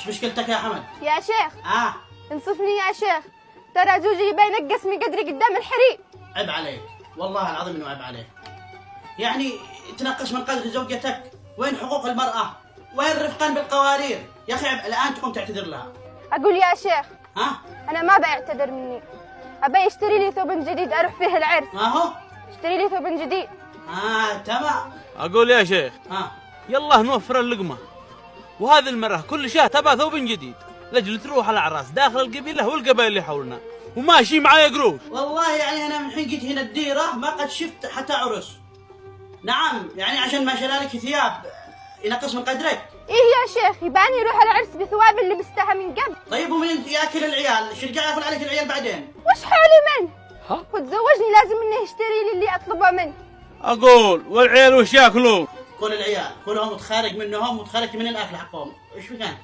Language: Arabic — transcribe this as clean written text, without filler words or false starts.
ايش مشكلتك يا حمد؟ يا شيخ اه انصفني يا شيخ، ترى زوجي يبي ينقص من قدري قدام الحريم. عيب عليك، والله العظيم انه عيب عليك. يعني تنقص من قدر زوجتك؟ وين حقوق المرأة؟ وين رفقا بالقوارير؟ يا اخي الان تقوم تعتذر لها. اقول يا شيخ ها؟ انا ما بعتذر مني، ابي يشتري لي ثوب جديد اروح فيه العرس. ما هو؟ اشتري لي ثوب جديد. تمام. اقول يا شيخ ها؟ يلا نوفر اللقمة، وهذه المرة كل شاه تبع ثوب جديد لجل تروح الأعراس داخل القبيلة والقبائل اللي حولنا وماشي معايا قروش. والله يعني انا من حين جيت هنا الديرة ما قد شفت حتى عرس. نعم يعني عشان ما شرالك ثياب ينقص من قدرك. ايه يا شيخ يباني يروح العرس بثواب اللي لبستها من قبل. طيب ومن ياكل العيال؟ شرجع ياكل عليك العيال بعدين؟ وش حولي منه؟ ها؟ وتزوجني لازم انه يشتري لي اللي اطلبه منه. أقول والعيال وش ياكلون؟ كل العيال كلهم متخارج منهم وتخارج من الاكل حقهم. ايش مكان؟